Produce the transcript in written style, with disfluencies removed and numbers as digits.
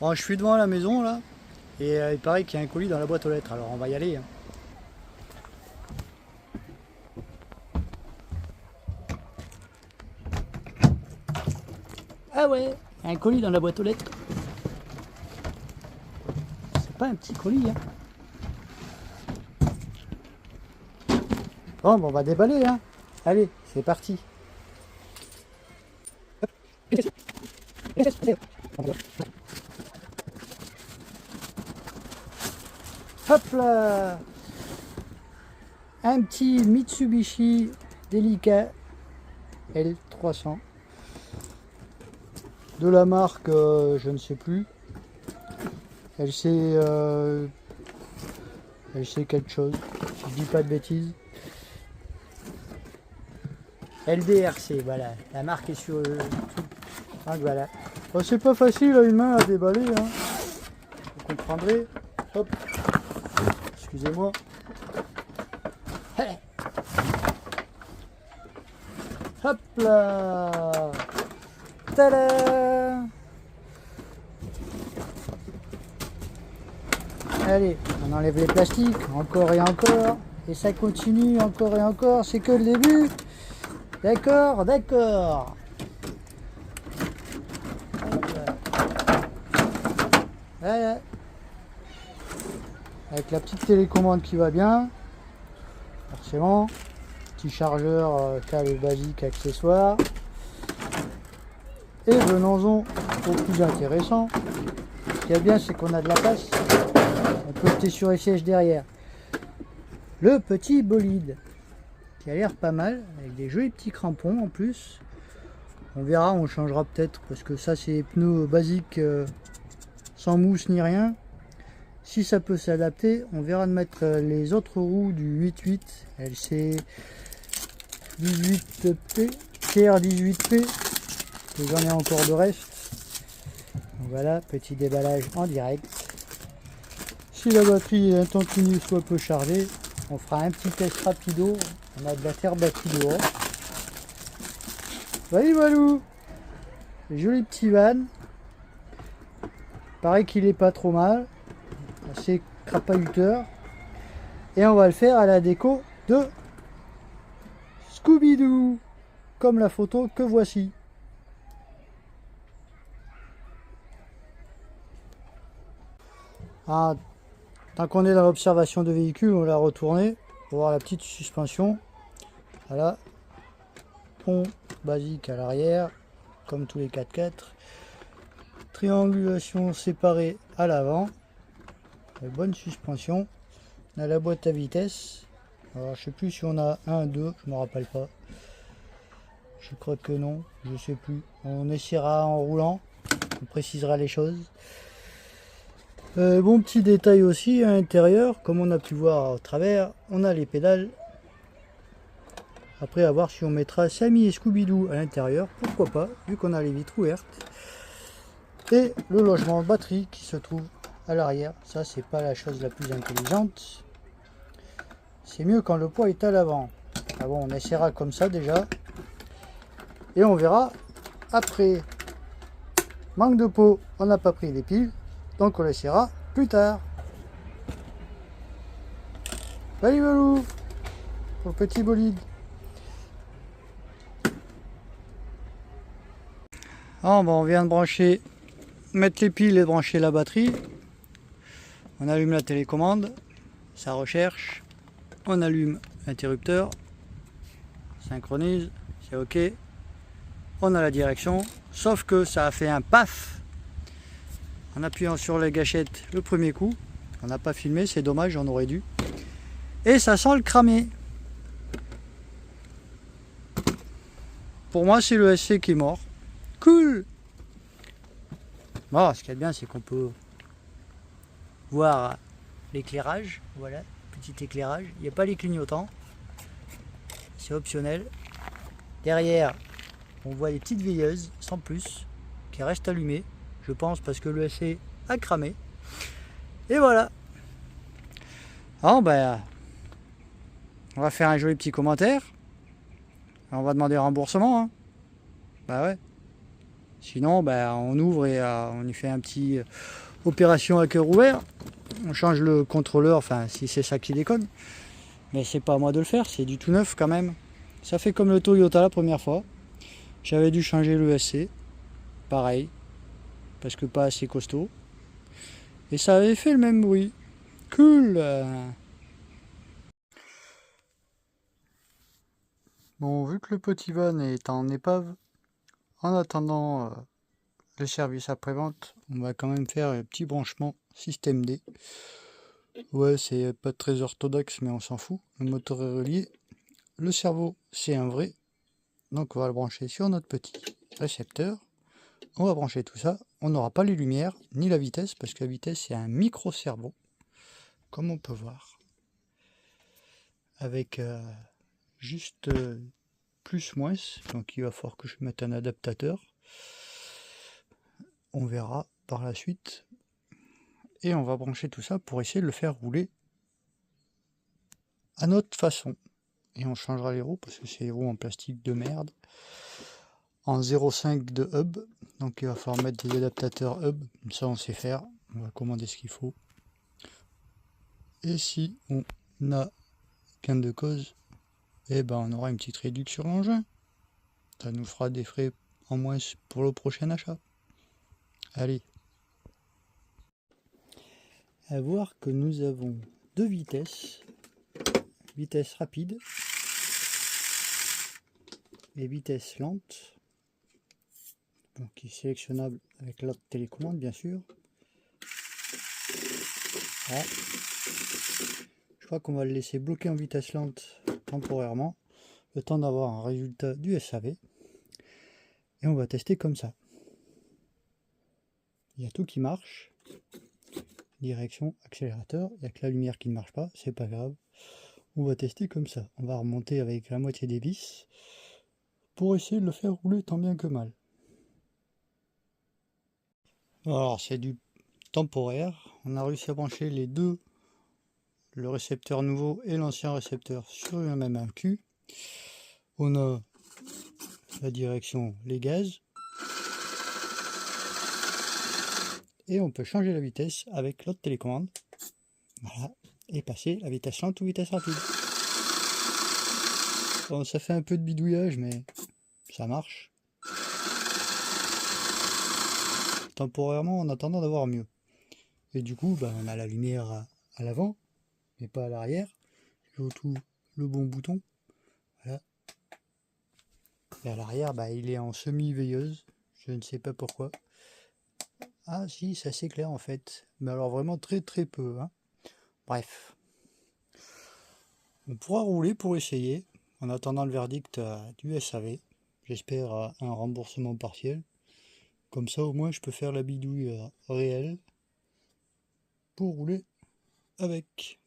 Bon, je suis devant la maison là, et il paraît qu'il y a un colis dans la boîte aux lettres, alors on va y aller. Hein. Ah ouais, un colis dans la boîte aux lettres. C'est pas un petit colis, hein. Bon, on va déballer, hein. Allez, c'est parti. Hop là. Un petit Mitsubishi Delica L300. De la marque, je ne sais plus. Elle sait quelque chose. Je dis pas de bêtises. LDRC, voilà. La marque est sur le truc. Donc voilà. Oh, c'est pas facile à une main à déballer. Hein. Vous comprendrez. Hop. Excusez-moi. Hey. Hop là. Tada. Allez, on enlève les plastiques, encore et encore. Et ça continue encore et encore. C'est que le début. D'accord, d'accord. Voilà. Avec la petite télécommande qui va bien. Forcément. Petit chargeur, câble basique, accessoire. Et venons-en au plus intéressant. Ce qui est bien, c'est qu'on a de la place. On peut jeter sur les sièges derrière. Le petit bolide. Qui a l'air pas mal, avec des jolis petits crampons en plus. On verra, on changera peut-être, parce que ça c'est pneus basiques, sans mousse ni rien. Si ça peut s'adapter, on verra de mettre les autres roues du 8.8 LC 18P, TR18P, que j'en ai encore de reste. Donc voilà, petit déballage en direct. Si la batterie est un temps continu soit peu chargée, on fera un petit test rapido. On a de la terre battue dehors. Salut Walou. Joli petit van. Pareil qu'il est pas trop mal. Assez crapahuteur. Et on va le faire à la déco de Scooby-Doo. Comme la photo que voici. Ah, tant qu'on est dans l'observation de véhicule, on l'a retourné pour voir la petite suspension. Voilà, pont basique à l'arrière, comme tous les 4x4. Triangulation séparée à l'avant. Bonne suspension. On a la boîte à vitesse. Alors, je sais plus si on a 1, 2, je me rappelle pas. Je crois que non, je sais plus. On essaiera en roulant, on précisera les choses. Bon petit détail aussi à l'intérieur, comme on a pu voir au travers, on a les pédales. Après, à voir si on mettra Sammy et Scooby-Doo à l'intérieur, pourquoi pas, vu qu'on a les vitres ouvertes. Et le logement de batterie qui se trouve à l'arrière. Ça, c'est pas la chose la plus intelligente. C'est mieux quand le poids est à l'avant. Ah bon, on essaiera comme ça déjà. Et on verra après. Manque de peau, on n'a pas pris les piles. Donc on essaiera plus tard. Salut Valou pour le petit bolide. Ah, bon, on vient de brancher, mettre les piles et brancher la batterie. On allume la télécommande, ça recherche. On allume l'interrupteur, synchronise, c'est ok. On a la direction, sauf que ça a fait un paf en appuyant sur la gâchette le premier coup. On n'a pas filmé, c'est dommage, on aurait dû. Et ça sent le cramé. Pour moi, c'est le SC qui est mort. Cool. Bon, ce qui est bien, c'est qu'on peut voir l'éclairage. Voilà, petit éclairage. Il n'y a pas les clignotants. C'est optionnel. Derrière, on voit les petites veilleuses, sans plus, qui restent allumées. Je pense parce que le SC a cramé. Et voilà. Alors, ben, on va faire un joli petit commentaire. On va demander un remboursement. Hein. Bah ouais. Sinon, ben, on ouvre et on y fait un petit opération à cœur ouvert. On change le contrôleur, enfin si c'est ça qui déconne. Mais c'est pas à moi de le faire, c'est du tout neuf quand même. Ça fait comme le Toyota la première fois. J'avais dû changer le SC, pareil, parce que pas assez costaud. Et ça avait fait le même bruit. Cool. Bon, vu que le petit van est en épave, en attendant le service après-vente, on va quand même faire un petit branchement système D. Ouais, c'est pas très orthodoxe, mais on s'en fout. Le moteur est relié. Le cerveau, c'est un vrai. Donc on va le brancher sur notre petit récepteur. On va brancher tout ça. On n'aura pas les lumières, ni la vitesse, parce que la vitesse, c'est un micro-cerveau, comme on peut voir. Avec juste plus moins. Donc il va falloir que je mette un adaptateur. On verra par la suite. Et on va brancher tout ça pour essayer de le faire rouler à notre façon. Et on changera les roues parce que c'est les roues en plastique de merde. En 0,5 de hub. Donc il va falloir mettre des adaptateurs hub. Ça on sait faire. On va commander ce qu'il faut. Et si on a gain de cause, eh ben on aura une petite réduction sur l'engin. Ça nous fera des frais en moins pour le prochain achat. Allez. À voir que nous avons deux vitesses. Vitesse rapide et vitesse lente. Donc qui est sélectionnable avec la télécommande bien sûr. Voilà. Je crois qu'on va le laisser bloquer en vitesse lente temporairement, le temps d'avoir un résultat du SAV. Et on va tester comme ça. Il y a tout qui marche. Direction, accélérateur. Il n'y a que la lumière qui ne marche pas, c'est pas grave. On va tester comme ça. On va remonter avec la moitié des vis pour essayer de le faire rouler tant bien que mal. Alors c'est du temporaire. On a réussi à brancher les deux, le récepteur nouveau et l'ancien récepteur sur le même AQ. On a la direction, les gaz. Et on peut changer la vitesse avec l'autre télécommande. Voilà. Et passer la vitesse lente ou vitesse rapide. Bon, ça fait un peu de bidouillage, mais ça marche. Temporairement, en attendant d'avoir mieux. Et du coup, bah, on a la lumière à l'avant, mais pas à l'arrière. Je retrouve le bon bouton. Voilà. Et à l'arrière, bah, il est en semi-veilleuse. Je ne sais pas pourquoi. Ah si, ça s'éclaire en fait. Mais alors vraiment très très peu. Hein. Bref. On pourra rouler pour essayer. En attendant le verdict du SAV. J'espère un remboursement partiel. Comme ça au moins je peux faire la bidouille réelle pour rouler avec.